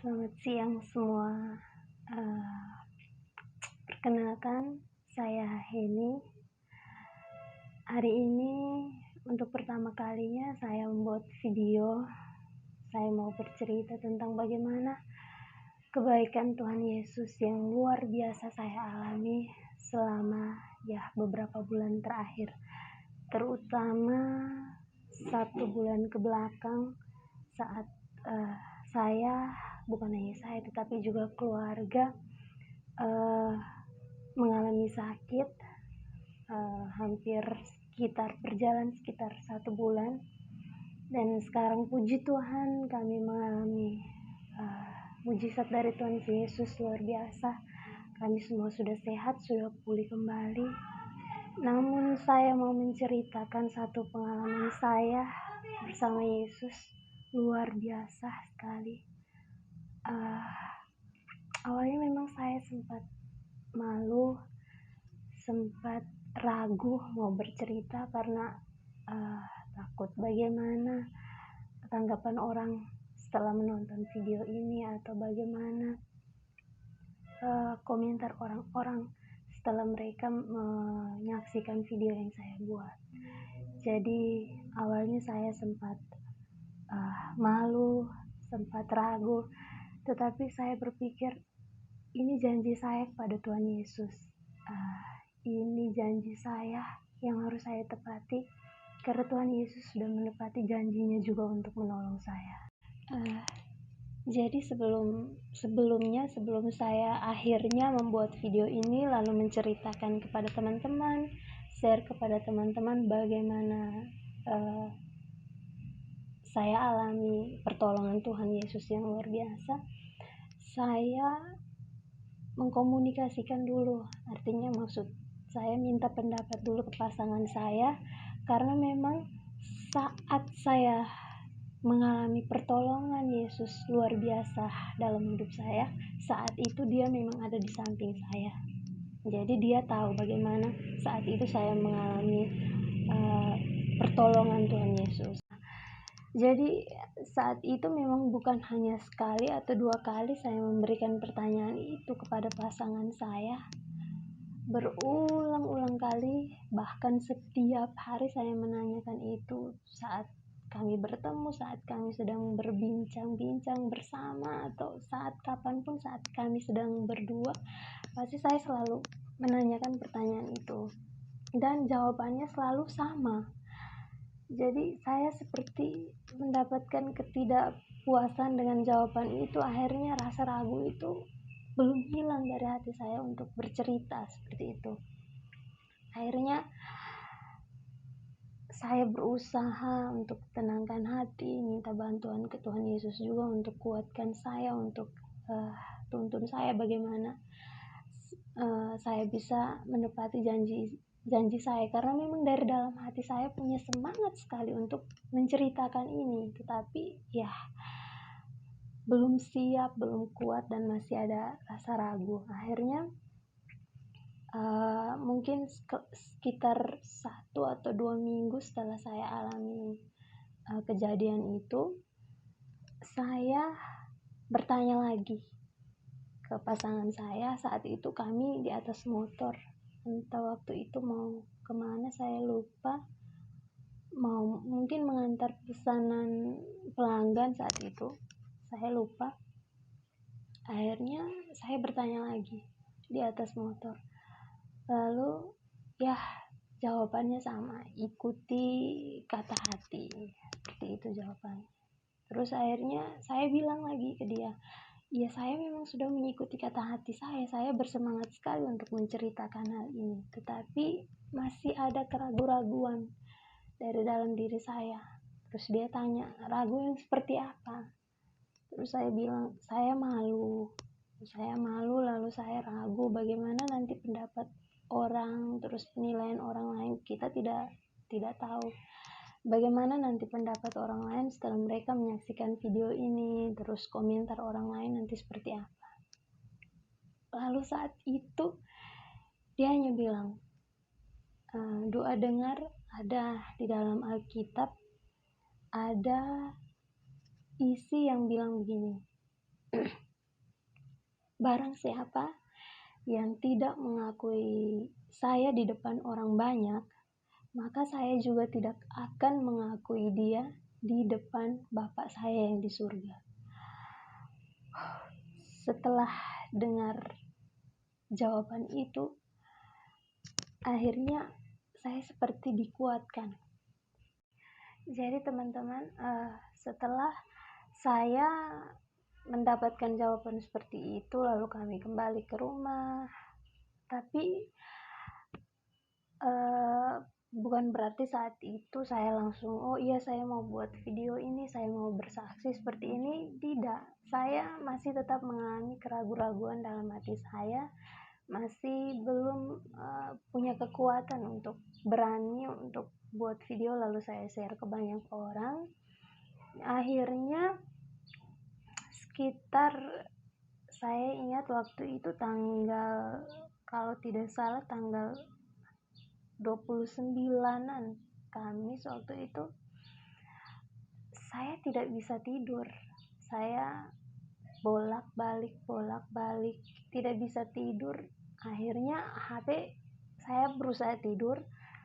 Selamat siang semua. Perkenalkan, saya Heni. Hari ini untuk pertama kalinya saya membuat video. Saya mau bercerita tentang bagaimana kebaikan Tuhan Yesus yang luar biasa saya alami selama beberapa bulan terakhir. Terutama 1 bulan ke belakang saat saya, bukan hanya saya tetapi juga keluarga mengalami sakit, hampir berjalan sekitar 1 bulan, dan sekarang puji Tuhan kami mengalami mujizat dari Tuhan Yesus luar biasa. Kami semua sudah sehat, sudah pulih kembali. Namun saya mau menceritakan satu pengalaman saya bersama Yesus luar biasa sekali. Awalnya memang saya sempat malu, sempat ragu mau bercerita karena takut bagaimana tanggapan orang setelah menonton video ini, atau bagaimana komentar orang-orang setelah mereka menyaksikan video yang saya buat. Jadi awalnya saya sempat malu, sempat ragu, tetapi saya berpikir ini janji saya kepada Tuhan Yesus. Ini janji saya yang harus saya tepati, karena Tuhan Yesus sudah menepati janjinya juga untuk menolong saya. Jadi sebelum saya akhirnya membuat video ini lalu menceritakan kepada teman-teman, share kepada teman-teman bagaimana saya alami pertolongan Tuhan Yesus yang luar biasa, saya mengkomunikasikan dulu. Artinya maksud saya minta pendapat dulu ke pasangan saya, karena memang saat saya mengalami pertolongan Yesus luar biasa dalam hidup saya, saat itu dia memang ada di samping saya. Jadi dia tahu bagaimana saat itu saya mengalami pertolongan Tuhan Yesus. Jadi saat itu memang bukan hanya sekali atau 2 kali saya memberikan pertanyaan itu kepada pasangan saya. Berulang-ulang kali, bahkan setiap hari saya menanyakan itu saat kami bertemu, saat kami sedang berbincang-bincang bersama, atau saat kapanpun saat kami sedang berdua, pasti saya selalu menanyakan pertanyaan itu. Dan jawabannya selalu sama. Jadi saya seperti mendapatkan ketidakpuasan dengan jawaban itu. Akhirnya rasa ragu itu belum hilang dari hati saya untuk bercerita seperti itu. Akhirnya saya berusaha untuk tenangkan hati, minta bantuan ke Tuhan Yesus juga untuk kuatkan saya, untuk tuntun saya bagaimana saya bisa menepati janji saya, karena memang dari dalam hati saya punya semangat sekali untuk menceritakan ini, tetapi belum siap, belum kuat, dan masih ada rasa ragu. Akhirnya mungkin sekitar 1 atau 2 minggu setelah saya alami kejadian itu, saya bertanya lagi ke pasangan saya. Saat itu kami di atas motor, entah waktu itu mau kemana saya lupa, mau mungkin mengantar pesanan pelanggan, saat itu saya lupa. Akhirnya saya bertanya lagi di atas motor, lalu jawabannya sama, ikuti kata hati, seperti itu jawabannya. Terus akhirnya saya bilang lagi ke dia, ya saya memang sudah mengikuti kata hati saya bersemangat sekali untuk menceritakan hal ini, tetapi masih ada keraguan-raguan dari dalam diri saya. Terus dia tanya, ragu yang seperti apa? Terus saya bilang, saya malu, lalu saya ragu bagaimana nanti pendapat orang, terus penilaian orang lain. Kita tidak tahu bagaimana nanti pendapat orang lain setelah mereka menyaksikan video ini, terus komentar orang lain nanti seperti apa. Lalu saat itu dia hanya bilang, doa dengar ada di dalam Alkitab, ada isi yang bilang begini, Barang siapa yang tidak mengakui saya di depan orang banyak, maka saya juga tidak akan mengakui dia di depan Bapak saya yang di surga. Setelah dengar jawaban itu, akhirnya saya seperti dikuatkan. Jadi teman-teman, setelah saya mendapatkan jawaban seperti itu, lalu kami kembali ke rumah. Tapi bukan berarti saat itu saya langsung, oh iya saya mau buat video ini, saya mau bersaksi seperti ini. Tidak, saya masih tetap mengalami keraguan-raguan dalam hati saya, masih belum punya kekuatan untuk berani untuk buat video lalu saya share ke banyak orang. Akhirnya sekitar, saya ingat waktu itu tanggal, kalau tidak salah tanggal 29-an Kamis waktu itu, saya tidak bisa tidur. Saya bolak-balik, tidak bisa tidur. Akhirnya HP saya berusaha tidur,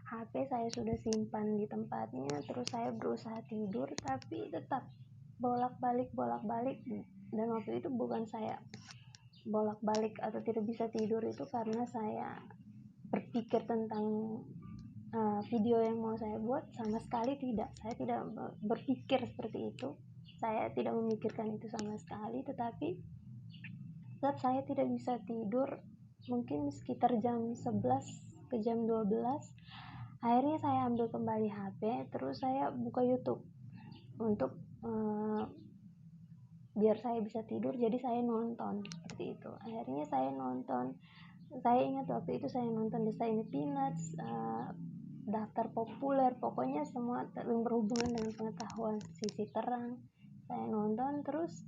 HP saya sudah simpan di tempatnya, terus saya berusaha tidur tapi tetap bolak-balik. Dan waktu itu bukan saya bolak-balik atau tidak bisa tidur, itu karena saya berpikir tentang video yang mau saya buat. Sama sekali tidak, saya tidak berpikir seperti itu, saya tidak memikirkan itu sama sekali. Tetapi saat saya tidak bisa tidur, mungkin sekitar jam 11 ke jam 12, akhirnya saya ambil kembali HP, terus saya buka YouTube untuk biar saya bisa tidur. Jadi saya nonton seperti itu. Akhirnya saya nonton, saya ingat waktu itu saya nonton The Shiny Peanuts, daftar populer, pokoknya semua yang berhubungan dengan pengetahuan, sisi terang. Saya nonton, terus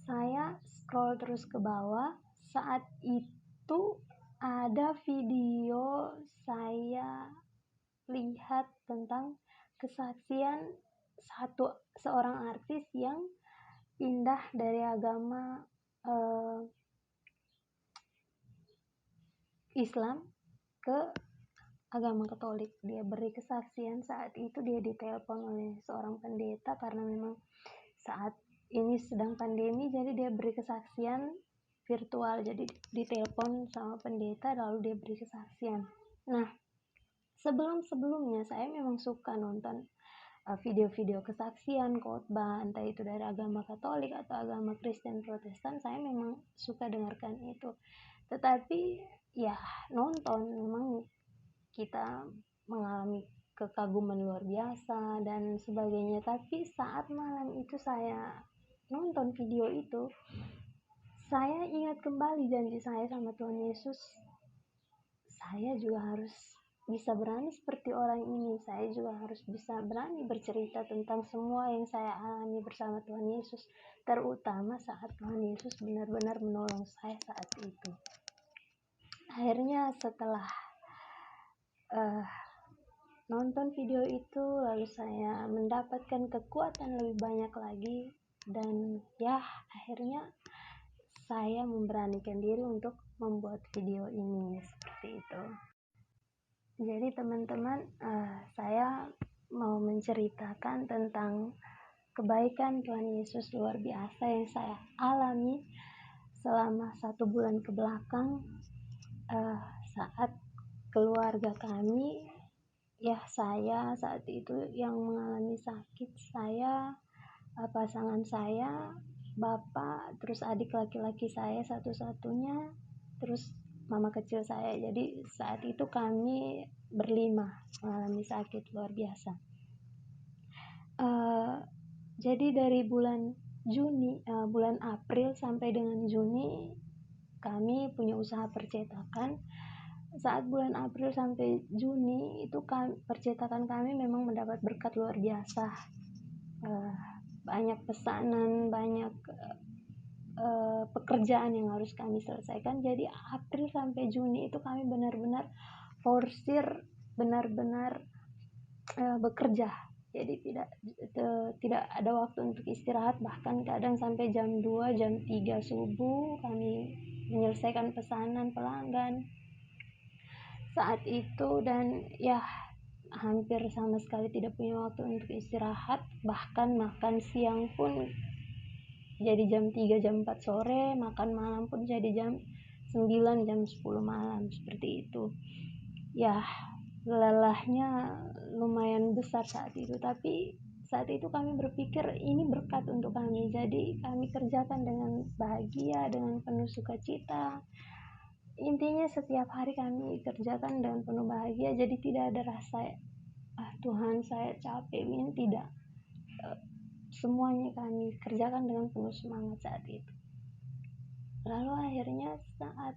saya scroll terus ke bawah. Saat itu ada video saya lihat tentang kesaksian seorang artis yang pindah dari agama Islam ke agama Katolik. Dia beri kesaksian, saat itu dia ditelepon oleh seorang pendeta karena memang saat ini sedang pandemi, jadi dia beri kesaksian virtual, jadi ditelepon sama pendeta lalu dia beri kesaksian. Nah, sebelumnya saya memang suka nonton video-video kesaksian, khotbah, entah itu dari agama Katolik atau agama Kristen Protestan, saya memang suka dengarkan itu. Tetapi ya nonton, memang kita mengalami kekaguman luar biasa dan sebagainya. Tapi saat malam itu saya nonton video itu, saya ingat kembali janji saya sama Tuhan Yesus. Saya juga harus bisa berani seperti orang ini. Saya juga harus bisa berani bercerita tentang semua yang saya alami bersama Tuhan Yesus, terutama saat Tuhan Yesus benar-benar menolong saya saat itu. Akhirnya setelah nonton video itu, lalu saya mendapatkan kekuatan lebih banyak lagi, dan ya akhirnya saya memberanikan diri untuk membuat video ini seperti itu. Jadi teman-teman, saya mau menceritakan tentang kebaikan Tuhan Yesus luar biasa yang saya alami selama 1 bulan ke belakang, saat keluarga kami, ya saya saat itu yang mengalami sakit, saya, pasangan saya, bapak, terus adik laki-laki saya satu-satunya, terus mama kecil saya. Jadi saat itu kami berlima mengalami sakit luar biasa. Jadi dari bulan April sampai dengan Juni kami punya usaha percetakan. Saat bulan April sampai Juni itu percetakan kami memang mendapat berkat luar biasa. Banyak pesanan, banyak pekerjaan yang harus kami selesaikan. Jadi April sampai Juni itu kami benar-benar forsir, benar-benar bekerja jadi tidak ada waktu untuk istirahat, bahkan kadang sampai jam 2 jam 3 subuh kami menyelesaikan pesanan pelanggan saat itu. Dan ya hampir sama sekali tidak punya waktu untuk istirahat, bahkan makan siang pun jadi jam 3 jam 4 sore, makan malam pun jadi jam 9 jam 10 malam, seperti itu. Ya lelahnya lumayan besar saat itu, tapi saat itu kami berpikir ini berkat untuk kami, jadi kami kerjakan dengan bahagia, dengan penuh sukacita. Intinya setiap hari kami kerjakan dengan penuh bahagia, jadi tidak ada rasa Tuhan saya capek ini, tidak. Semuanya kami kerjakan dengan penuh semangat saat itu. Lalu akhirnya saat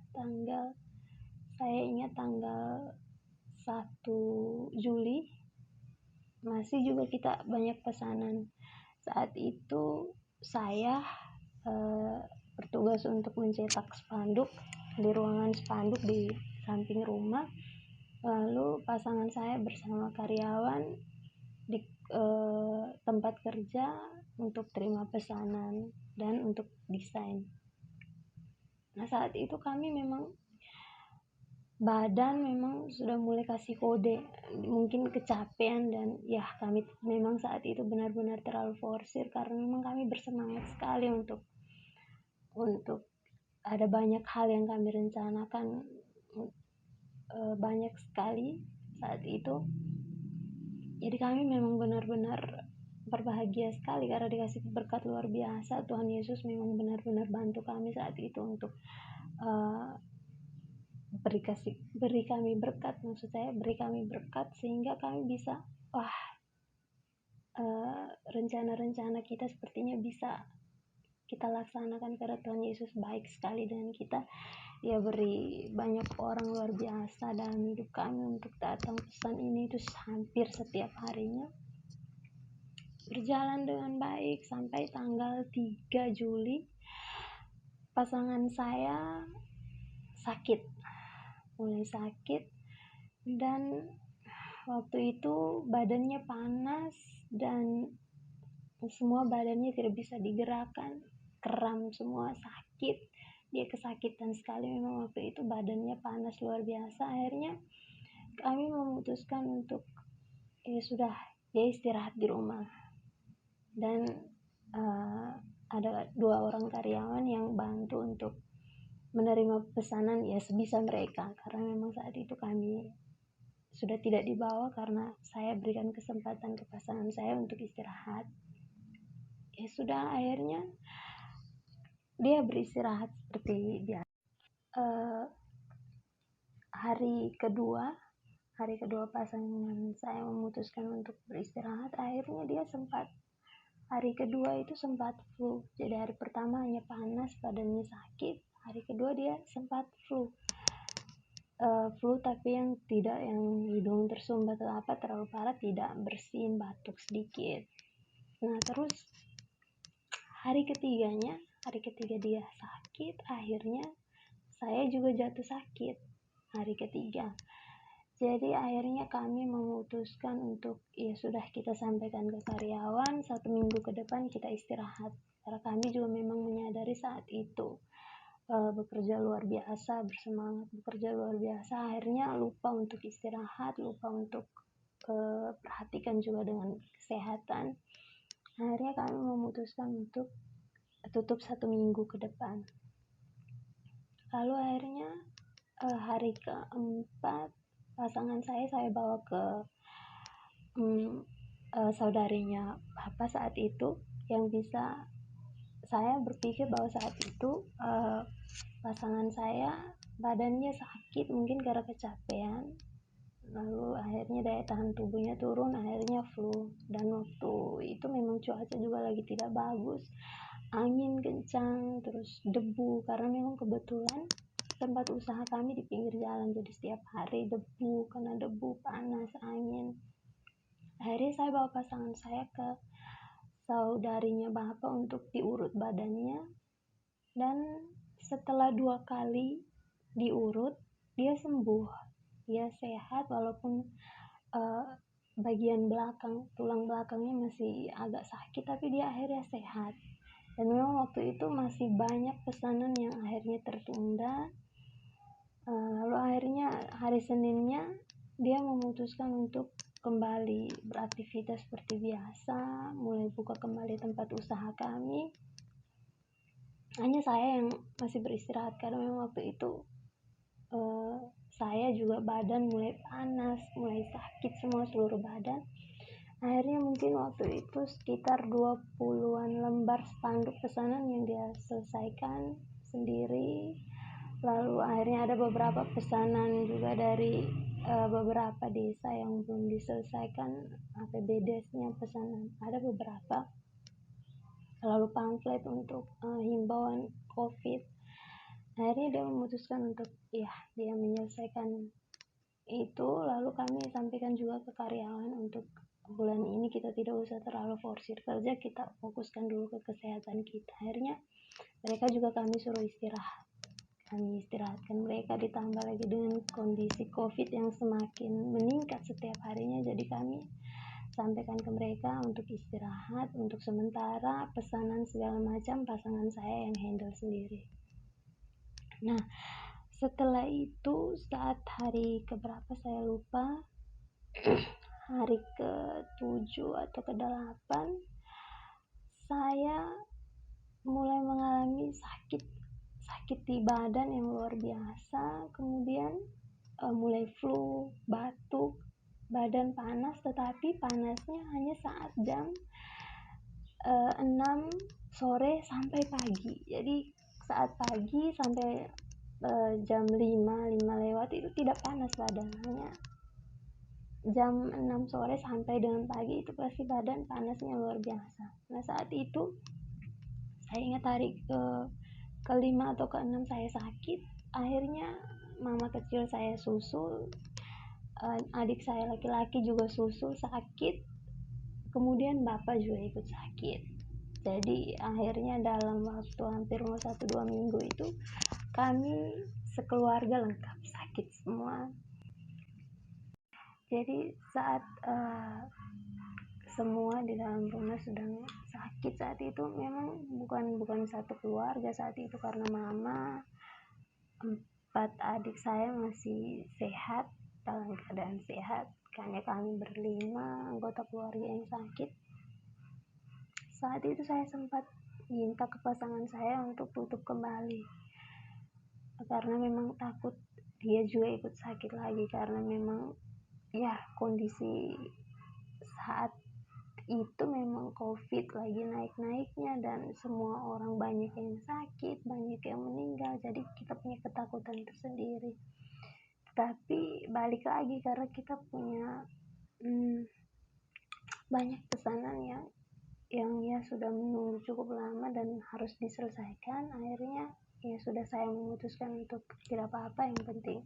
saya ingat tanggal 1 Juli, masih juga kita banyak pesanan. Saat itu saya bertugas untuk mencetak spanduk di ruangan spanduk di samping rumah. Lalu pasangan saya bersama karyawan di tempat kerja untuk terima pesanan dan untuk desain. Nah saat itu kami memang badan memang sudah mulai kasih kode, mungkin kecapean, dan ya kami memang saat itu benar-benar terlalu forsir karena memang kami bersemangat sekali untuk ada banyak hal yang kami rencanakan, banyak sekali saat itu. Jadi kami memang benar-benar berbahagia sekali karena dikasih berkat luar biasa. Tuhan Yesus memang benar-benar bantu kami saat itu untuk beri kami berkat, sehingga kami bisa rencana-rencana kita sepertinya bisa kita laksanakan karena Tuhan Yesus baik sekali dengan kita. Dia beri banyak orang luar biasa dalam hidup kami untuk datang pesan ini itu hampir setiap harinya. Berjalan dengan baik sampai tanggal 3 Juli pasangan saya mulai sakit, dan waktu itu badannya panas dan semua badannya tidak bisa digerakkan, kram semua, sakit. Dia kesakitan sekali memang waktu itu, badannya panas luar biasa. Akhirnya kami memutuskan untuk sudah dia istirahat di rumah, dan ada 2 orang karyawan yang bantu untuk menerima pesanan ya sebisa mereka, karena memang saat itu kami sudah tidak dibawa karena saya berikan kesempatan ke pasangan saya untuk istirahat. Ya sudah, akhirnya dia beristirahat seperti biasa. Hari kedua pasangan saya memutuskan untuk beristirahat. Akhirnya dia hari kedua itu sempat flu. Jadi hari pertama hanya panas, badannya sakit. Hari kedua dia sempat flu tapi yang tidak yang hidung tersumbat atau apa terlalu parah, tidak, bersin, batuk sedikit. Nah terus hari ketiga dia sakit. Akhirnya saya juga jatuh sakit hari ketiga. Jadi akhirnya kami memutuskan untuk ya sudah, kita sampaikan ke karyawan 1 minggu ke depan kita istirahat, karena kami juga memang menyadari saat itu bekerja luar biasa, bersemangat bekerja luar biasa, akhirnya lupa untuk istirahat, lupa untuk perhatikan juga dengan kesehatan. Akhirnya kami memutuskan untuk tutup 1 minggu ke depan. Lalu akhirnya hari keempat pasangan saya bawa ke saudarinya Bapak saat itu, yang bisa, saya berpikir bahwa saat itu pasangan saya badannya sakit mungkin karena kecapean, lalu akhirnya daya tahan tubuhnya turun, akhirnya flu. Dan waktu itu memang cuaca juga lagi tidak bagus, angin kencang, terus debu, karena memang kebetulan tempat usaha kami di pinggir jalan, jadi setiap hari debu, karena debu, panas, angin. Akhirnya saya bawa pasangan saya ke saudarinya Bapak untuk diurut badannya, dan setelah 2 kali diurut dia sembuh, dia sehat, walaupun bagian belakang, tulang belakangnya masih agak sakit, tapi dia akhirnya sehat. Dan memang waktu itu masih banyak pesanan yang akhirnya tertunda. Lalu akhirnya hari Seninnya dia memutuskan untuk kembali beraktivitas seperti biasa, mulai buka kembali tempat usaha kami. Hanya saya yang masih beristirahat karena memang waktu itu saya juga badan mulai panas, mulai sakit semua seluruh badan. Akhirnya mungkin waktu itu sekitar 20-an lembar spanduk pesanan yang dia selesaikan sendiri. Lalu akhirnya ada beberapa pesanan juga dari beberapa desa yang belum diselesaikan APBD-nya pesanan. Ada beberapa. Lalu pamflet untuk himbauan COVID. Akhirnya dia memutuskan untuk dia menyelesaikan itu. Lalu kami sampaikan juga ke karyawan untuk bulan ini kita tidak usah terlalu forsir kerja, kita fokuskan dulu ke kesehatan kita. Akhirnya mereka juga kami suruh istirahat. Kami istirahatkan mereka, ditambah lagi dengan kondisi COVID yang semakin meningkat setiap harinya. Jadi kami sampaikan ke mereka untuk istirahat, untuk sementara pesanan segala macam pasangan saya yang handle sendiri. Nah, setelah itu saat hari keberapa saya lupa, hari ke-7 atau ke-8, saya mulai mengalami sakit di badan yang luar biasa. Kemudian mulai flu, batuk, badan panas, tetapi panasnya hanya saat jam 6 sore sampai pagi. Jadi saat pagi sampai jam 5 lewat itu tidak panas badan, hanya jam 6 sore sampai dengan pagi itu pasti badan panasnya luar biasa. Nah saat itu saya ingat hari ke-5 atau ke-6 saya sakit. Akhirnya mama kecil saya susul, adik saya laki-laki juga susul sakit, kemudian bapak juga ikut sakit. Jadi akhirnya dalam waktu hampir 1-2 minggu itu kami sekeluarga lengkap sakit semua. Jadi saat semua di dalam rumah sedang sakit saat itu, memang bukan satu keluarga saat itu, karena mama, 4 adik saya masih sehat, dalam keadaan sehat. Hanya kami berlima anggota keluarga yang sakit. Saat itu saya sempat minta ke pasangan saya untuk tutup kembali, karena memang takut dia juga ikut sakit lagi, karena memang kondisi saat itu memang COVID lagi naik-naiknya dan semua orang banyak yang sakit, banyak yang meninggal. Jadi kita punya ketakutan tersendiri. Tapi balik lagi, karena kita punya banyak pesanan yang sudah menunggu cukup lama dan harus diselesaikan. Akhirnya sudah saya memutuskan untuk tidak apa-apa, yang penting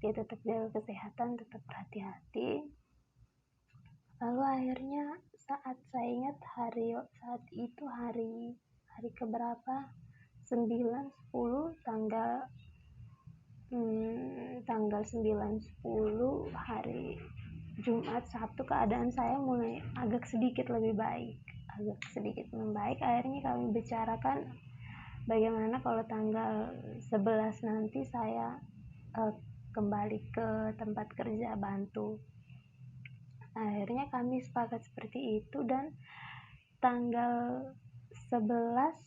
dia tetap jaga kesehatan, tetap berhati-hati. Lalu akhirnya saat saya ingat saat itu hari keberapa, 9, 10, tanggal 9, 10 hari Jumat, Sabtu, keadaan saya mulai agak sedikit membaik. Akhirnya kami bicarakan bagaimana kalau tanggal 11 nanti saya kembali ke tempat kerja bantu. Akhirnya kami sepakat seperti itu, dan tanggal 11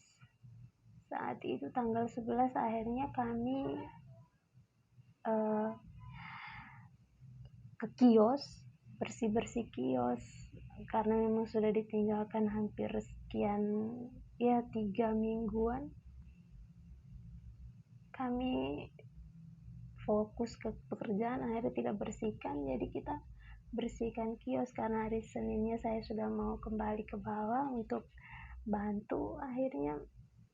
saat itu tanggal 11 akhirnya kami ke kios, bersih-bersih kios, karena memang sudah ditinggalkan hampir sekian 3 mingguan. Kami fokus ke pekerjaan, akhirnya tidak bersihkan. Jadi kita bersihkan kios, karena hari Seninnya saya sudah mau kembali ke bawah untuk bantu. Akhirnya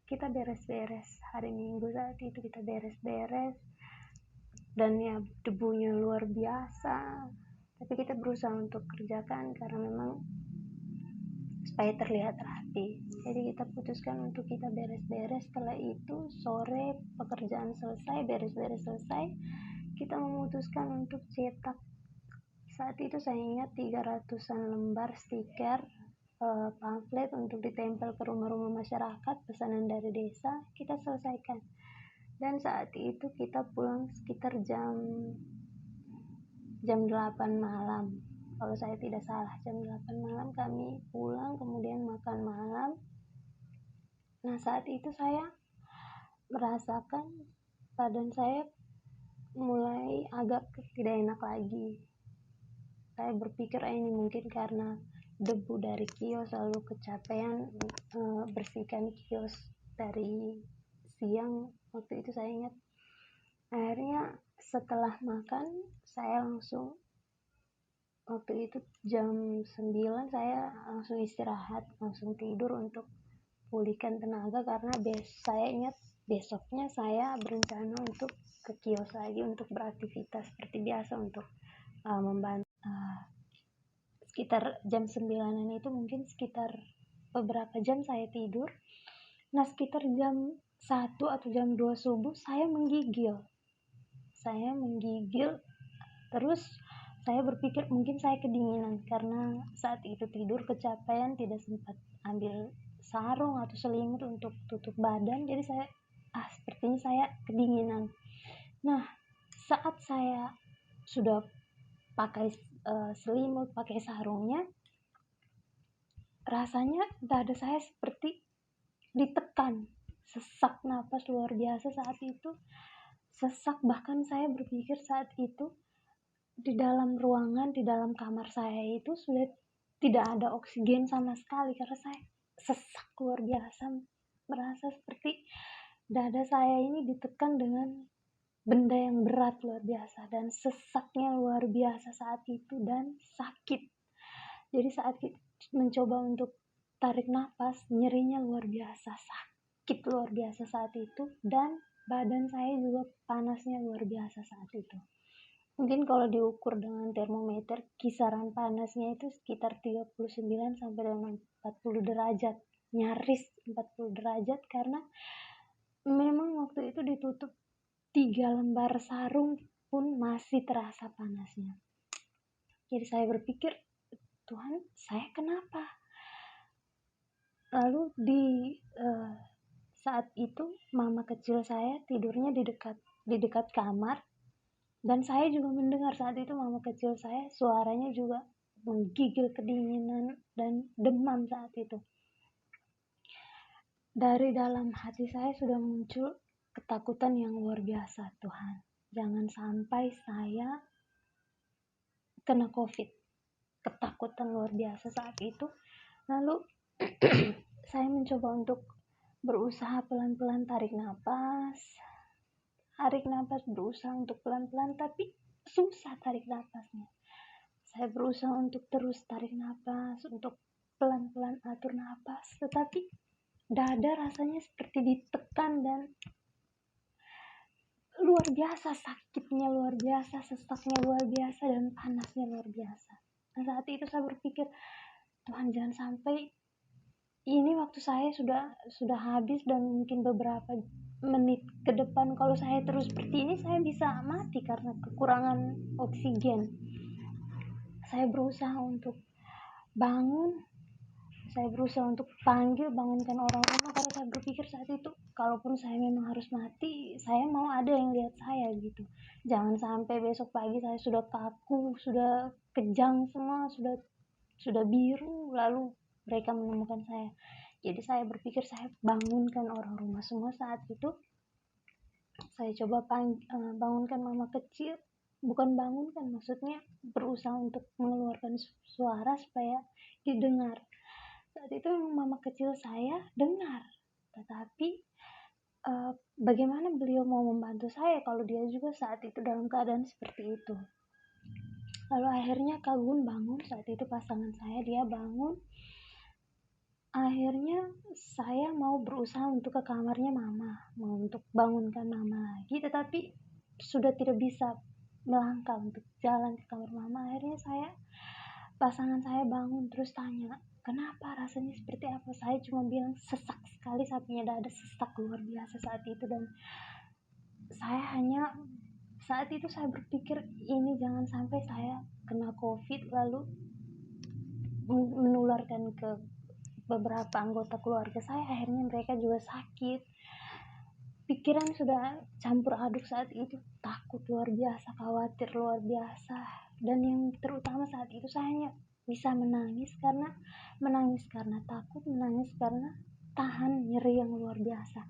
kita beres-beres hari Minggu, saat itu kita beres-beres, dan debunya luar biasa, tapi kita berusaha untuk kerjakan karena memang supaya terlihat rapi. Jadi kita putuskan untuk kita beres-beres. Setelah itu sore pekerjaan selesai, beres-beres selesai, kita memutuskan untuk cetak Saat itu saya ingat 300-an lembar stiker pamflet untuk ditempel ke rumah-rumah masyarakat, pesanan dari desa kita selesaikan. Dan saat itu kita pulang sekitar jam 8 malam, kalau saya tidak salah. Jam 8 malam kami pulang, kemudian makan malam. Nah, saat itu saya merasakan badan saya mulai agak tidak enak lagi. Saya berpikir ini mungkin karena debu dari kios, lalu kecapean bersihkan kios dari siang. Waktu itu saya ingat, akhirnya setelah makan saya langsung, waktu itu jam 9 saya langsung istirahat, langsung tidur untuk pulihkan tenaga, karena saya ingat besoknya saya berencana untuk ke kios lagi untuk beraktivitas seperti biasa untuk membantu. Sekitar jam 9-an itu mungkin sekitar beberapa jam saya tidur. Nah, sekitar jam 1 atau jam 2 subuh saya menggigil, terus saya berpikir mungkin saya kedinginan, karena saat itu tidur kecapean, tidak sempat ambil sarung atau selimut untuk tutup badan, jadi saya sepertinya saya kedinginan. Nah, saat saya sudah pakai selimut, pakai sarungnya, rasanya dada saya seperti ditekan, sesak napas luar biasa saat itu, sesak. Bahkan saya berpikir saat itu di dalam ruangan, di dalam kamar saya itu sudah tidak ada oksigen sama sekali, karena saya sesak luar biasa, merasa seperti dada saya ini ditekan dengan benda yang berat luar biasa, dan sesaknya luar biasa saat itu, dan sakit. Jadi saat mencoba untuk tarik nafas, nyerinya luar biasa, sakit luar biasa saat itu, dan badan saya juga panasnya luar biasa saat itu. Mungkin kalau diukur dengan termometer, kisaran panasnya itu sekitar 39 sampai dengan 40 derajat, nyaris 40 derajat, karena memang waktu itu ditutup 3 lembar sarung pun masih terasa panasnya. Jadi saya berpikir, Tuhan, saya kenapa? Lalu saat itu mama kecil saya tidurnya di dekat kamar, dan saya juga mendengar saat itu mama kecil saya suaranya juga menggigil kedinginan dan demam saat itu. Dari dalam hati saya sudah muncul ketakutan yang luar biasa. Tuhan, jangan sampai saya kena COVID. Ketakutan luar biasa saat itu. Lalu saya mencoba untuk berusaha pelan-pelan tarik nafas, berusaha untuk pelan-pelan, tapi susah tarik nafasnya. Saya berusaha untuk terus tarik nafas, untuk pelan-pelan atur nafas, tetapi dada rasanya seperti ditekan, dan luar biasa sakitnya, luar biasa sesaknya, luar biasa, dan panasnya luar biasa. Nah, saat itu saya berpikir, Tuhan, jangan sampai ini waktu saya sudah habis, dan mungkin beberapa menit ke depan kalau saya terus seperti ini saya bisa mati karena kekurangan oksigen. Saya berusaha untuk bangun, saya berusaha untuk bangunkan orang rumah, karena saya berpikir saat itu, kalaupun saya memang harus mati, saya mau ada yang lihat saya gitu. Jangan sampai besok pagi saya sudah kaku, sudah kejang semua, sudah biru, lalu mereka menemukan saya. Jadi saya berpikir saya bangunkan orang rumah semua. Saat itu saya coba bangunkan mama kecil, bukan bangunkan, maksudnya berusaha untuk mengeluarkan suara supaya didengar. Saat itu mama kecil saya dengar, tetapi bagaimana beliau mau membantu saya kalau dia juga saat itu dalam keadaan seperti itu. Lalu akhirnya Kak Gun bangun, saat itu pasangan saya, dia bangun. Akhirnya saya mau berusaha untuk ke kamarnya mama, mau untuk bangunkan mama lagi, tetapi sudah tidak bisa melangkah untuk jalan ke kamar mama. Akhirnya pasangan saya bangun, terus tanya, kenapa, rasanya seperti apa? Saya cuma bilang sesak sekali, sapinya dada sesak luar biasa saat itu, dan saya hanya Saat itu saya berpikir, ini jangan sampai saya kena COVID lalu menularkan ke beberapa anggota keluarga saya, akhirnya mereka juga sakit. Pikiran sudah campur aduk saat itu, takut luar biasa, khawatir luar biasa, dan yang terutama saat itu saya hanya bisa menangis karena takut, menangis karena tahan nyeri yang luar biasa.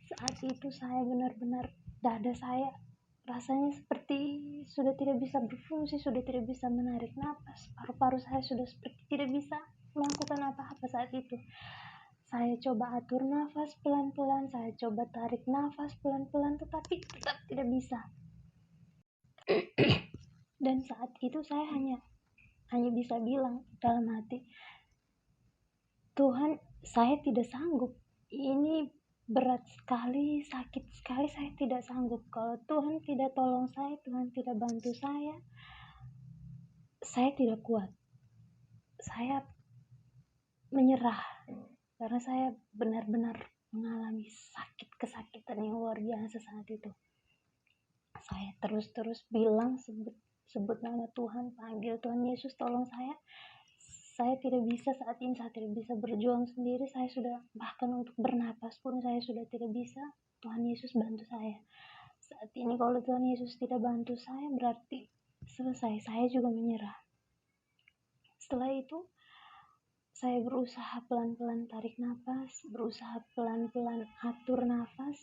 Saat itu saya benar-benar, dada saya rasanya seperti sudah tidak bisa berfungsi, sudah tidak bisa menarik napas, paru-paru saya sudah seperti tidak bisa melakukan apa-apa saat itu. Saya coba atur nafas pelan-pelan, saya coba tarik nafas pelan-pelan, tetapi tetap tidak bisa. Dan saat itu saya hanya bisa bilang dalam hati, Tuhan, saya tidak sanggup. Ini berat sekali, sakit sekali, saya tidak sanggup. Kalau Tuhan tidak tolong saya, Tuhan tidak bantu saya tidak kuat. Saya menyerah karena saya benar-benar mengalami kesakitan yang luar biasa saat itu. Saya terus bilang, sebut nama Tuhan, panggil Tuhan Yesus, tolong saya. Saya tidak bisa saat ini, saya tidak bisa berjuang sendiri, saya sudah, bahkan untuk bernapas pun saya sudah tidak bisa. Tuhan Yesus bantu saya. Saat ini kalau Tuhan Yesus tidak bantu saya, berarti selesai, saya juga menyerah. Setelah itu saya berusaha pelan-pelan tarik nafas, berusaha pelan-pelan atur nafas,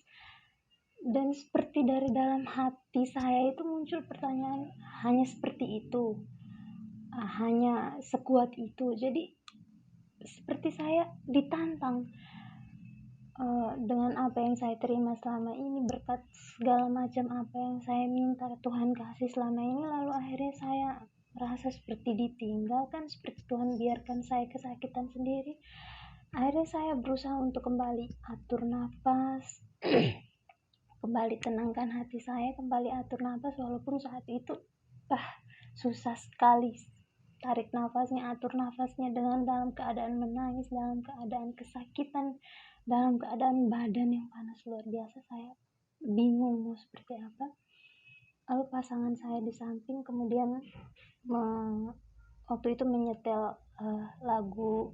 dan seperti dari dalam hati saya itu muncul pertanyaan, hanya seperti itu, hanya sekuat itu. Jadi seperti saya ditantang dengan apa yang saya terima selama ini, berkat segala macam apa yang saya minta Tuhan kasih selama ini, lalu akhirnya saya merasa seperti ditinggalkan, seperti Tuhan biarkan saya kesakitan sendiri. Akhirnya saya berusaha untuk kembali atur nafas, kembali tenangkan hati saya, kembali atur nafas, walaupun saat itu susah sekali tarik nafasnya, atur nafasnya, dalam keadaan menangis, dalam keadaan kesakitan, dalam keadaan badan yang panas luar biasa. Saya bingung mau seperti apa. Lalu pasangan saya di samping kemudian waktu itu menyetel lagu,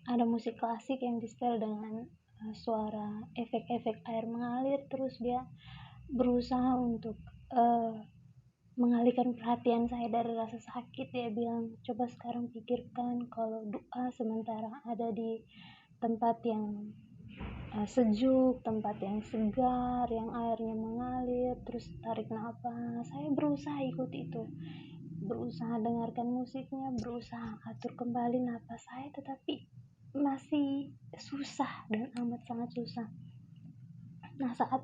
ada musik klasik yang disetel dengan suara efek-efek air mengalir, terus dia berusaha untuk mengalihkan perhatian saya dari rasa sakit. Dia bilang, coba sekarang pikirkan kalau doa sementara ada di tempat yang sejuk, tempat yang segar, yang airnya mengalir, terus tarik nafas. Saya berusaha ikut itu, berusaha dengarkan musiknya, berusaha atur kembali nafas saya, tetapi masih susah dan amat sangat susah. Nah, saat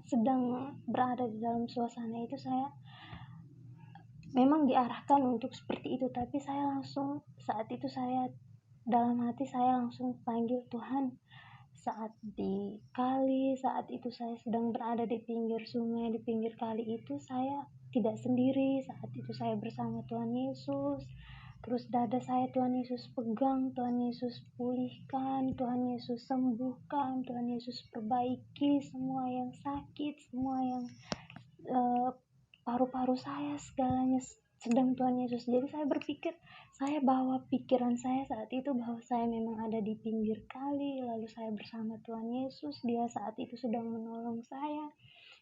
sedang berada di dalam suasana itu, saya memang diarahkan untuk seperti itu, tapi saya langsung, saat itu saya dalam hati saya langsung panggil Tuhan. Saat di kali, saat itu saya sedang berada di pinggir sungai, di pinggir kali itu, saya tidak sendiri. Saat itu saya bersama Tuhan Yesus. Terus dada saya Tuhan Yesus pegang, Tuhan Yesus pulihkan, Tuhan Yesus sembuhkan, Tuhan Yesus perbaiki semua yang sakit, semua yang paru-paru saya, segalanya sedang Tuhan Yesus. Jadi saya berpikir, saya bawa pikiran saya saat itu bahwa saya memang ada di pinggir kali, lalu saya bersama Tuhan Yesus, dia saat itu sedang menolong saya,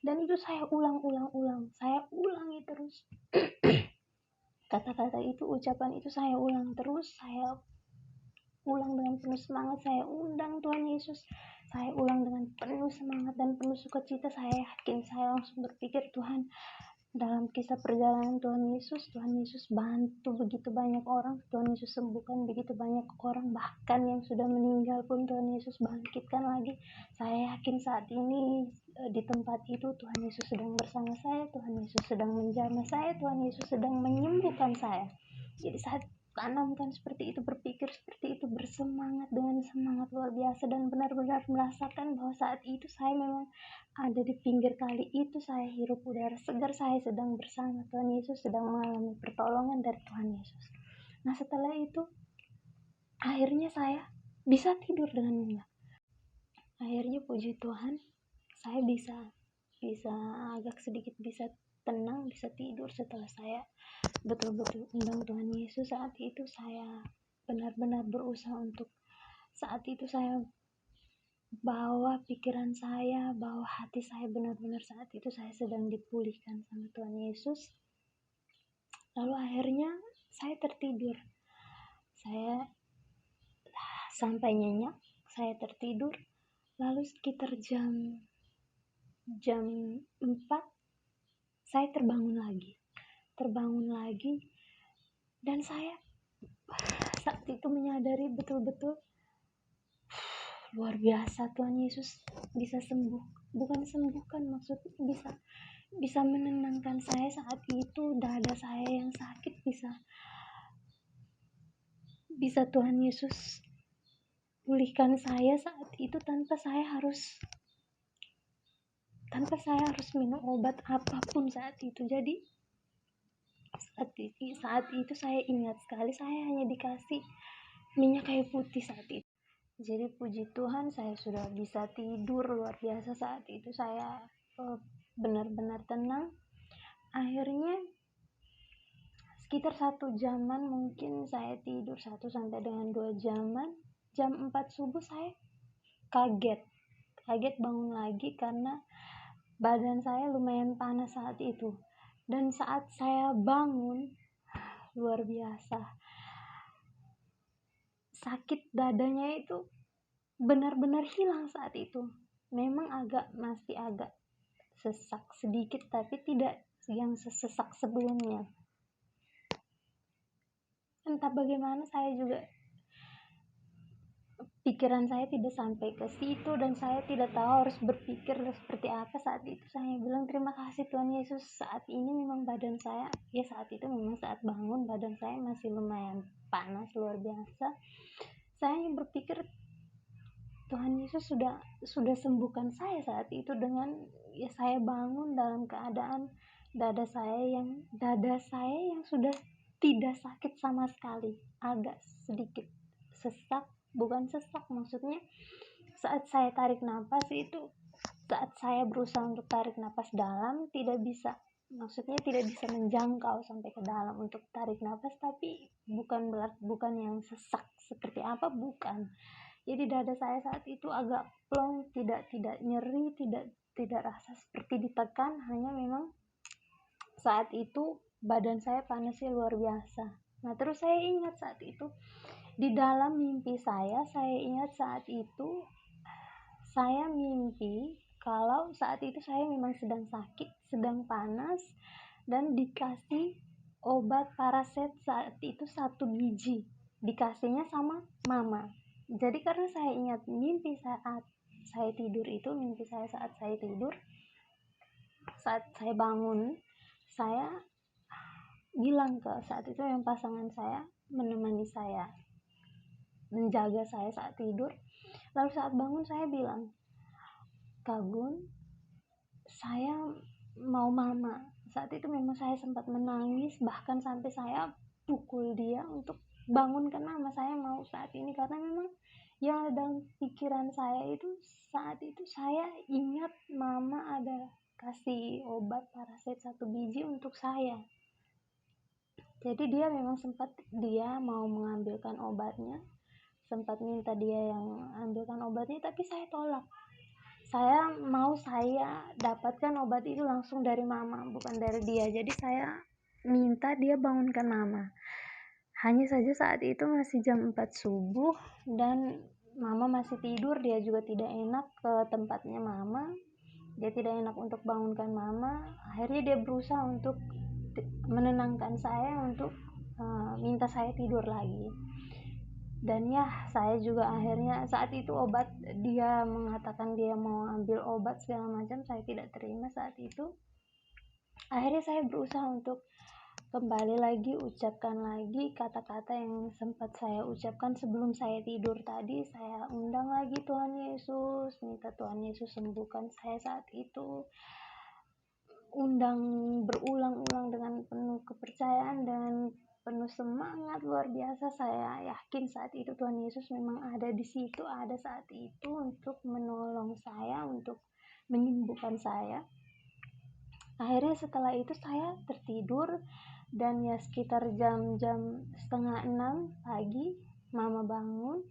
dan itu saya ulang-ulang, saya ulangi terus. Kata-kata itu, ucapan itu saya ulang terus, saya ulang dengan penuh semangat, saya undang Tuhan Yesus, saya ulang dengan penuh semangat dan penuh sukacita. Saya yakin, saya langsung berpikir, Tuhan, dalam kisah perjalanan Tuhan Yesus bantu begitu banyak orang, Tuhan Yesus sembuhkan begitu banyak orang, bahkan yang sudah meninggal pun Tuhan Yesus bangkitkan lagi. Saya yakin saat ini di tempat itu Tuhan Yesus sedang bersama saya, Tuhan Yesus sedang menjamah saya, Tuhan Yesus sedang menyembuhkan saya. Jadi saat tanamkan seperti itu, berpikir seperti itu, bersemangat dengan semangat luar biasa, dan benar-benar merasakan bahwa saat itu saya memang ada di pinggir kali itu, saya hirup udara segar, saya sedang bersama Tuhan Yesus, sedang mengalami pertolongan dari Tuhan Yesus. Nah, setelah itu akhirnya saya bisa tidur dengan nyenyak. Akhirnya puji Tuhan, saya bisa bisa agak sedikit bisa tenang, bisa tidur setelah saya betul-betul undang Tuhan Yesus. Saat itu saya benar-benar berusaha untuk, saat itu saya bawa pikiran saya, bawa hati saya, benar-benar saat itu saya sedang dipulihkan sama Tuhan Yesus. Lalu akhirnya saya tertidur, saya sampai nyenyak, saya tertidur. Lalu sekitar jam 4 saya terbangun lagi, dan saya saat itu menyadari betul-betul luar biasa, Tuhan Yesus bisa bukan sembuhkan, maksudnya bisa menenangkan saya saat itu. Dada saya yang sakit bisa Tuhan Yesus pulihkan saya saat itu tanpa saya harus minum obat apapun saat itu. Jadi saat itu saya ingat sekali, saya hanya dikasih minyak kayu putih saat itu. Jadi puji Tuhan saya sudah bisa tidur luar biasa. Saat itu saya benar-benar tenang. Akhirnya sekitar 1 jaman mungkin saya tidur, 1 sampai dengan 2 jaman. Jam 4 subuh saya kaget bangun lagi karena badan saya lumayan panas saat itu. Dan saat saya bangun, luar biasa, sakit dadanya itu benar-benar hilang saat itu. Memang masih agak sesak sedikit, tapi tidak yang sesesak sebelumnya. Entah bagaimana, saya juga pikiran saya tidak sampai ke situ, dan saya tidak tahu harus berpikir seperti apa. Saat itu saya bilang terima kasih Tuhan Yesus. Saat ini memang badan saya, ya saat itu memang saat bangun badan saya masih lumayan panas luar biasa. Saya yang berpikir Tuhan Yesus sudah sembuhkan saya saat itu, dengan ya saya bangun dalam keadaan dada saya yang sudah tidak sakit sama sekali, agak sedikit sesak, bukan sesak, maksudnya saat saya tarik nafas itu, saat saya berusaha untuk tarik nafas dalam tidak bisa, maksudnya tidak bisa menjangkau sampai ke dalam untuk tarik nafas, tapi bukan yang sesak seperti apa, bukan. Jadi dada saya saat itu agak plong, tidak nyeri, tidak rasa seperti ditekan, hanya memang saat itu badan saya panasnya luar biasa. Nah, terus saya ingat saat itu di dalam mimpi saya ingat saat itu saya mimpi kalau saat itu saya memang sedang sakit, sedang panas, dan dikasih obat paraset saat itu 1 biji, dikasihnya sama mama. Jadi karena saya ingat mimpi saat saya tidur itu, saat saya bangun, saya bilang ke saat itu yang pasangan saya menemani saya, menjaga saya saat tidur. Lalu saat bangun saya bilang, Kak Gun, saya mau mama. Saat itu memang saya sempat menangis, bahkan sampai saya pukul dia untuk bangunkan mama, saya mau saat ini. Karena memang yang ada dalam pikiran saya itu, saat itu saya ingat mama ada kasih obat paraset 1 biji untuk saya. Jadi dia memang dia mau mengambilkan obatnya, sempat minta dia yang ambilkan obatnya, tapi saya tolak. Saya mau saya dapatkan obat itu langsung dari mama, bukan dari dia. Jadi saya minta dia bangunkan mama. Hanya saja saat itu masih jam 4 subuh dan mama masih tidur. Dia juga tidak enak ke tempatnya mama, dia tidak enak untuk bangunkan mama. Akhirnya dia berusaha untuk menenangkan saya, untuk minta saya tidur lagi. Dan ya, saya juga akhirnya saat itu dia mengatakan dia mau ambil obat segala macam, saya tidak terima saat itu. Akhirnya saya berusaha untuk kembali lagi, ucapkan lagi kata-kata yang sempat saya ucapkan sebelum saya tidur tadi. Saya undang lagi Tuhan Yesus, minta Tuhan Yesus sembuhkan saya saat itu. Undang berulang-ulang dengan penuh kepercayaan dan penuh semangat luar biasa. Saya yakin saat itu Tuhan Yesus memang ada di situ, ada saat itu untuk menolong saya, untuk menyembuhkan saya. Akhirnya setelah itu saya tertidur, dan ya sekitar jam-jam setengah 6 pagi mama bangun,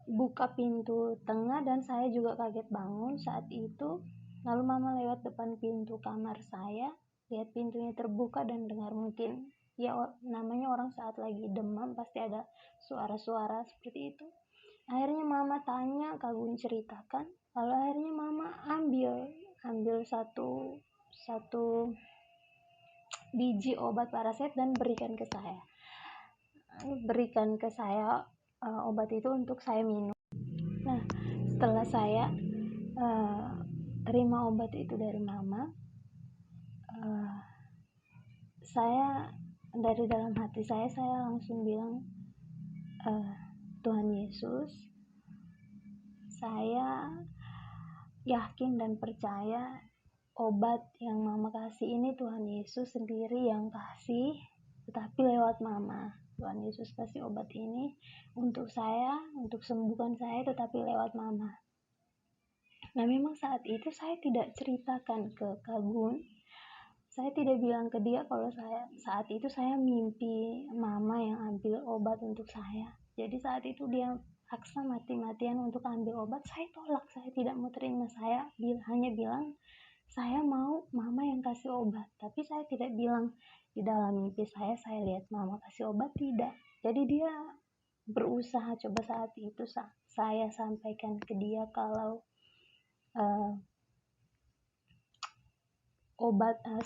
buka pintu tengah, dan saya juga kaget bangun saat itu. Lalu mama lewat depan pintu kamar saya, lihat pintunya terbuka dan dengar, mungkin ya namanya orang saat lagi demam pasti ada suara-suara seperti itu. Akhirnya mama tanya, Kak ceritakan. Lalu akhirnya mama ambil satu biji obat paraset dan berikan ke saya obat itu untuk saya minum. Nah, setelah saya terima obat itu dari mama, saya dari dalam hati saya langsung bilang, Tuhan Yesus, saya yakin dan percaya obat yang mama kasih ini Tuhan Yesus sendiri yang kasih, tetapi lewat mama. Tuhan Yesus kasih obat ini untuk saya, untuk sembuhkan saya, tetapi lewat mama. Nah, memang saat itu saya tidak ceritakan ke Kagun. Saya tidak bilang ke dia kalau saat itu saya mimpi mama yang ambil obat untuk saya. Jadi saat itu dia paksa mati-matian untuk ambil obat. Saya tolak, saya tidak mau terima. Saya hanya bilang, saya mau mama yang kasih obat. Tapi saya tidak bilang di dalam mimpi saya lihat mama kasih obat, tidak. Jadi dia berusaha, coba saat itu saya sampaikan ke dia kalau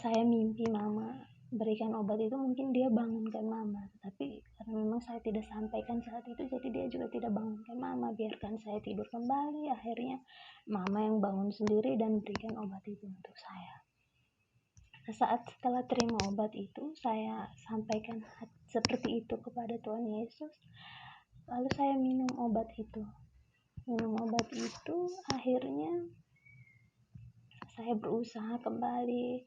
saya mimpi mama berikan obat itu, mungkin dia bangunkan mama. Tapi karena memang saya tidak sampaikan saat itu, jadi dia juga tidak bangunkan mama, biarkan saya tidur kembali. Akhirnya mama yang bangun sendiri dan berikan obat itu untuk saya. Nah, saat setelah terima obat itu, saya sampaikan seperti itu kepada Tuhan Yesus. Lalu saya minum obat itu. Akhirnya saya berusaha kembali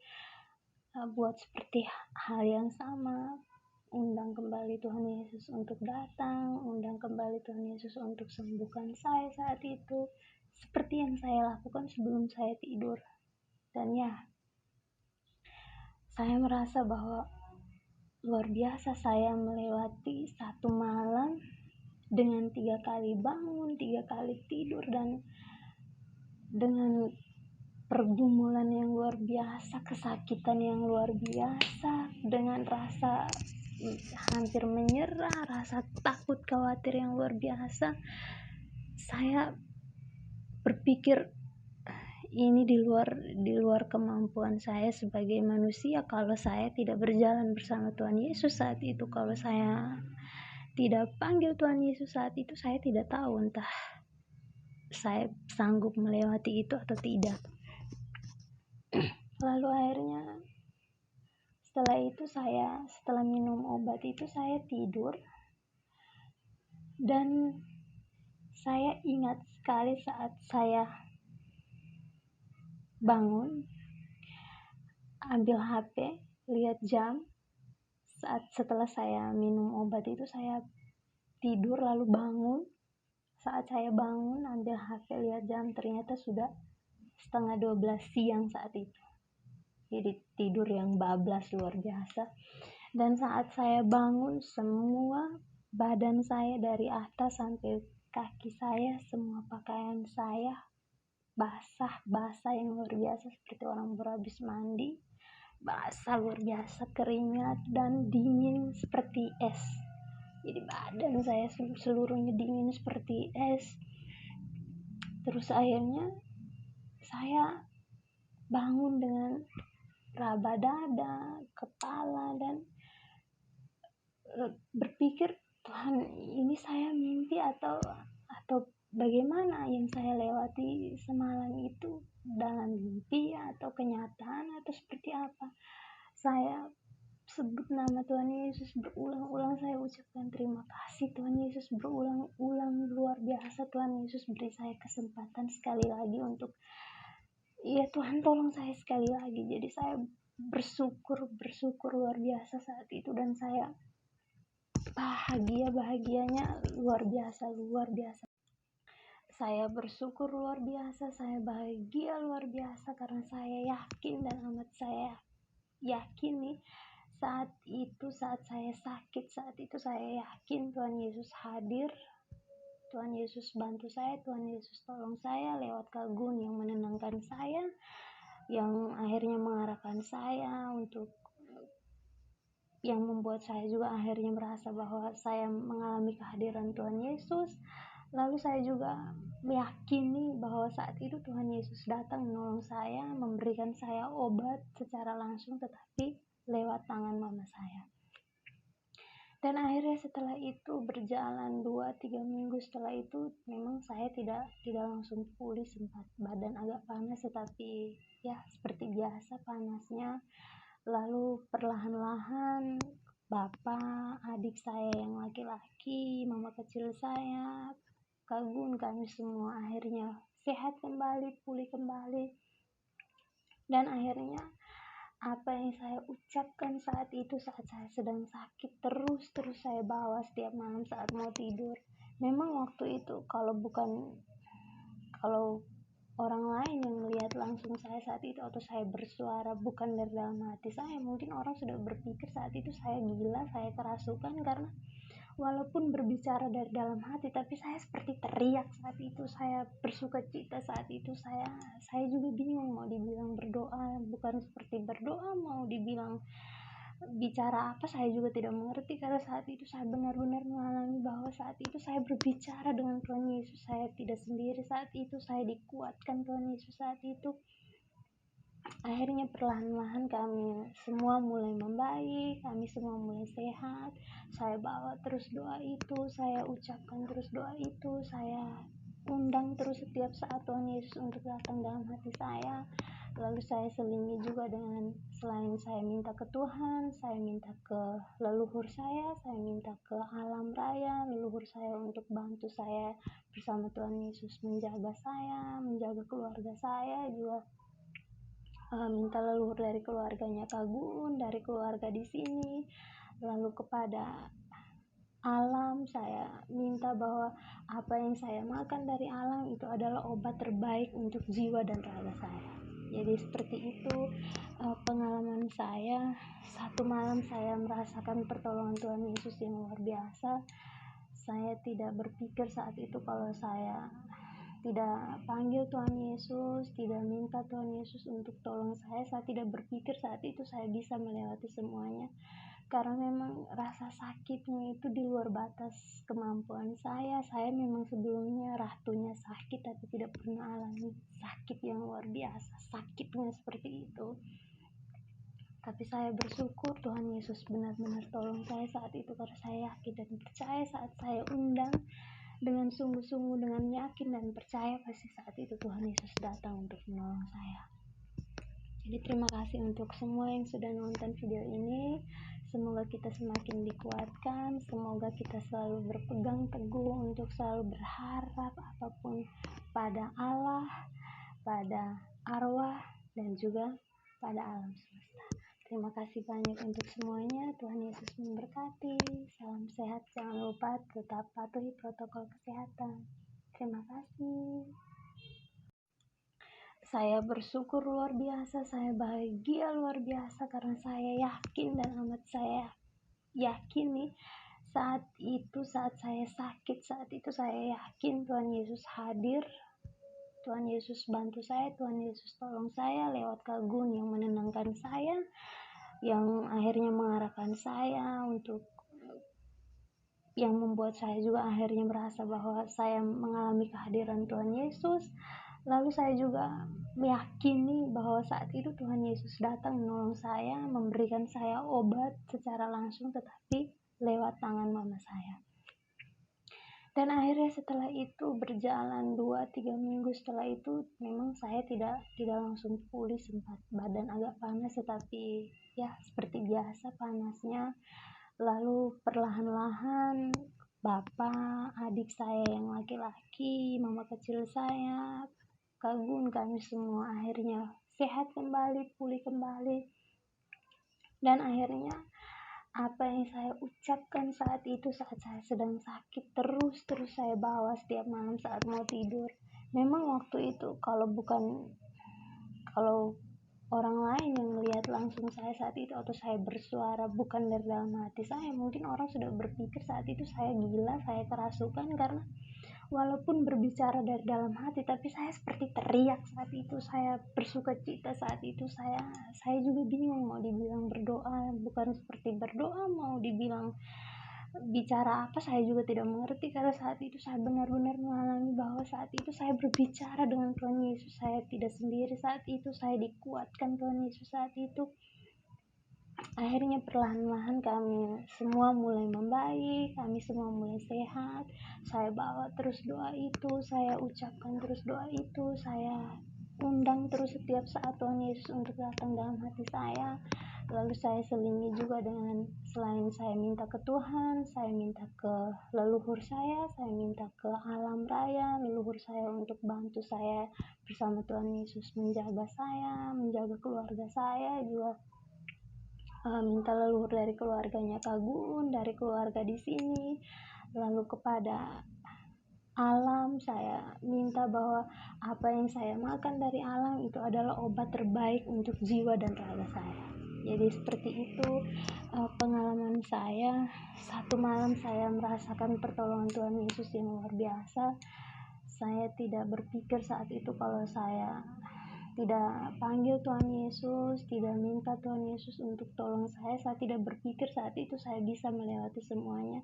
buat seperti hal yang sama, undang kembali Tuhan Yesus untuk datang, undang kembali Tuhan Yesus untuk sembuhkan saya saat itu, seperti yang saya lakukan sebelum saya tidur. Dan ya, saya merasa bahwa luar biasa saya melewati satu malam dengan 3 kali bangun, 3 kali tidur, dan dengan pergumulan yang luar biasa, kesakitan yang luar biasa, dengan rasa hampir menyerah, rasa takut, khawatir yang luar biasa. Saya berpikir ini di luar kemampuan saya sebagai manusia. Kalau saya tidak berjalan bersama Tuhan Yesus saat itu, kalau saya tidak panggil Tuhan Yesus saat itu, saya tidak tahu entah saya sanggup melewati itu atau tidak. Lalu akhirnya setelah minum obat itu saya tidur, dan saya ingat sekali saat saya bangun, ambil HP, lihat jam. Setelah saya minum obat itu, saya tidur lalu bangun. Saat saya bangun, ambil HP, lihat jam, ternyata sudah 11:30 siang saat itu. Jadi tidur yang bablas luar biasa. Dan saat saya bangun, semua badan saya dari atas sampai kaki saya, semua pakaian saya basah yang luar biasa, seperti orang berhabis mandi. Basah luar biasa, keringat, dan dingin seperti es. Jadi badan saya seluruhnya dingin seperti es. Terus akhirnya saya bangun dengan raba dada, kepala, dan berpikir, Tuhan, ini saya mimpi atau bagaimana yang saya lewati semalam itu, dalam mimpi atau kenyataan atau seperti apa. Saya sebut nama Tuhan Yesus berulang-ulang, saya ucapkan terima kasih Tuhan Yesus berulang-ulang. Luar biasa, Tuhan Yesus beri saya kesempatan sekali lagi untuk, ya Tuhan tolong saya sekali lagi. Jadi saya bersyukur luar biasa saat itu, dan saya bahagianya luar biasa. Saya bersyukur luar biasa, saya bahagia luar biasa karena saya yakin dan amat saya yakin nih, saat saya sakit, saat itu saya yakin Tuhan Yesus hadir, Tuhan Yesus bantu saya, Tuhan Yesus tolong saya lewat kagum yang menenangkan saya, yang akhirnya mengarahkan saya untuk yang membuat saya juga akhirnya merasa bahwa saya mengalami kehadiran Tuhan Yesus. Lalu saya juga meyakini bahwa saat itu Tuhan Yesus datang menolong saya, memberikan saya obat secara langsung, tetapi lewat tangan mama saya. Dan akhirnya setelah itu berjalan 2-3 minggu setelah itu, memang saya tidak langsung pulih, sempat badan agak panas, tetapi ya seperti biasa panasnya. Lalu perlahan-lahan bapak, adik saya yang laki-laki, mama kecil saya, kagum, kami semua akhirnya sehat kembali, pulih kembali. Dan akhirnya apa yang saya ucapkan saat itu, saat saya sedang sakit, terus saya bawa setiap malam saat mau tidur. Memang waktu itu kalau orang lain yang melihat langsung saya saat itu, atau saya bersuara bukan dari dalam hati saya, mungkin orang sudah berpikir saat itu saya gila, saya kerasukan, karena walaupun berbicara dari dalam hati, tapi saya seperti teriak saat itu, saya bersuka cita saat itu, saya juga bingung mau dibilang berdoa, bukan seperti berdoa, mau dibilang bicara apa, saya juga tidak mengerti, karena saat itu saya benar-benar mengalami bahwa saat itu saya berbicara dengan Tuhan Yesus, saya tidak sendiri saat itu, saya dikuatkan Tuhan Yesus saat itu. Akhirnya perlahan-lahan kami semua mulai membaik, kami semua mulai sehat. Saya bawa terus doa itu, saya ucapkan terus doa itu, saya undang terus setiap saat Tuhan Yesus untuk datang dalam hati saya. Lalu saya selingi juga dengan, selain saya minta ke Tuhan, saya minta ke leluhur saya minta ke alam raya, leluhur saya untuk bantu saya bersama Tuhan Yesus menjaga saya, menjaga keluarga saya juga. Minta leluhur dari keluarganya Kagun, dari keluarga di sini, lalu kepada alam saya minta bahwa apa yang saya makan dari alam itu adalah obat terbaik untuk jiwa dan raga saya. Jadi seperti itu pengalaman saya. Satu malam saya merasakan pertolongan Tuhan Yesus yang luar biasa. Saya tidak berpikir saat itu kalau saya tidak panggil Tuhan Yesus, tidak minta Tuhan Yesus untuk tolong saya tidak berpikir saat itu saya bisa melewati semuanya, karena memang rasa sakitnya itu di luar batas kemampuan saya memang sebelumnya ratunya sakit, tapi tidak pernah alami sakit yang luar biasa, sakitnya seperti itu. Tapi saya bersyukur Tuhan Yesus benar-benar tolong saya saat itu, karena saya yakin dan percaya saat saya undang dengan sungguh-sungguh, dengan yakin dan percaya, pasti saat itu Tuhan Yesus datang untuk menolong saya. Jadi terima kasih untuk semua yang sudah nonton video ini. Semoga kita semakin dikuatkan, semoga kita selalu berpegang teguh untuk selalu berharap apapun pada Allah, pada arwah, dan juga pada alam semesta. Terima kasih banyak untuk semuanya. Tuhan Yesus memberkati. Salam sehat. Jangan lupa tetap patuhi protokol kesehatan. Terima kasih. Saya bersyukur luar biasa, saya bahagia luar biasa karena saya yakin dan amat saya yakin nih, saat saya sakit, saat itu saya yakin Tuhan Yesus hadir, Tuhan Yesus bantu saya, Tuhan Yesus tolong saya lewat kagum yang menenangkan saya, yang akhirnya mengarahkan saya untuk yang membuat saya juga akhirnya merasa bahwa saya mengalami kehadiran Tuhan Yesus. Lalu saya juga meyakini bahwa saat itu Tuhan Yesus datang menolong saya, memberikan saya obat secara langsung, tetapi lewat tangan mama saya. Dan akhirnya setelah itu berjalan 2-3 minggu setelah itu, memang saya tidak langsung pulih, sempat badan agak panas, tetapi ya seperti biasa panasnya. Lalu perlahan-lahan bapak, adik saya yang laki-laki, mama kecil saya, kagum, kami semua akhirnya sehat kembali, pulih kembali. Dan akhirnya apa yang saya ucapkan saat itu, saat saya sedang sakit, terus saya bawa setiap malam saat mau tidur. Memang waktu itu kalau orang lain yang melihat langsung saya saat itu, atau saya bersuara bukan dari dalam hati saya, mungkin orang sudah berpikir saat itu saya gila, saya kerasukan, karena walaupun berbicara dari dalam hati, tapi saya seperti teriak saat itu, saya bersuka cita saat itu, saya juga bingung mau dibilang berdoa, bukan seperti berdoa, mau dibilang bicara apa, saya juga tidak mengerti, karena saat itu saya benar-benar mengalami bahwa saat itu saya berbicara dengan Tuhan Yesus, saya tidak sendiri saat itu, saya dikuatkan Tuhan Yesus saat itu. Akhirnya perlahan-lahan kami semua mulai membaik, kami semua mulai sehat. Saya bawa terus doa itu, saya ucapkan terus doa itu, saya undang terus setiap saat Tuhan Yesus untuk datang dalam hati saya. Lalu saya selingi juga dengan, selain saya minta ke Tuhan, saya minta ke leluhur saya minta ke alam raya, leluhur saya untuk bantu saya bersama Tuhan Yesus menjaga saya, menjaga keluarga saya juga. Minta leluhur dari keluarganya Kak Gun, dari keluarga di sini, lalu kepada alam saya minta bahwa apa yang saya makan dari alam itu adalah obat terbaik untuk jiwa dan raga saya. Jadi seperti itu pengalaman saya. Satu malam saya merasakan pertolongan Tuhan Yesus yang luar biasa. Saya tidak berpikir saat itu kalau saya tidak panggil Tuhan Yesus, tidak minta Tuhan Yesus untuk tolong saya tidak berpikir saat itu saya bisa melewati semuanya,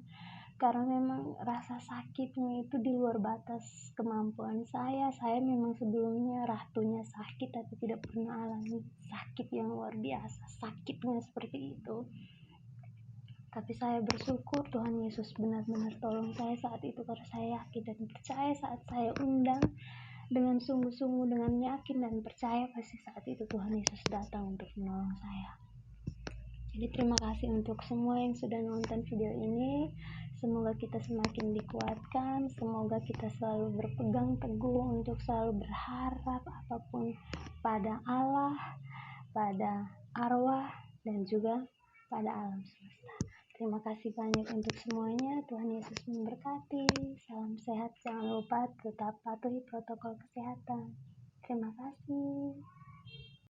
karena memang rasa sakitnya itu di luar batas kemampuan saya memang sebelumnya ratunya sakit, tapi tidak pernah alami sakit yang luar biasa, sakitnya seperti itu. Tapi saya bersyukur Tuhan Yesus benar-benar tolong saya saat itu, karena saya yakin dan percaya saat saya undang dengan sungguh-sungguh, dengan yakin dan percaya, pasti saat itu Tuhan Yesus datang untuk menolong saya. Jadi terima kasih untuk semua yang sudah nonton video ini. Semoga kita semakin dikuatkan, semoga kita selalu berpegang teguh untuk selalu berharap apapun pada Allah, pada arwah, dan juga pada alam semesta. Terima kasih banyak untuk semuanya. Tuhan Yesus memberkati. Salam sehat. Jangan lupa tetap patuhi protokol kesehatan. Terima kasih.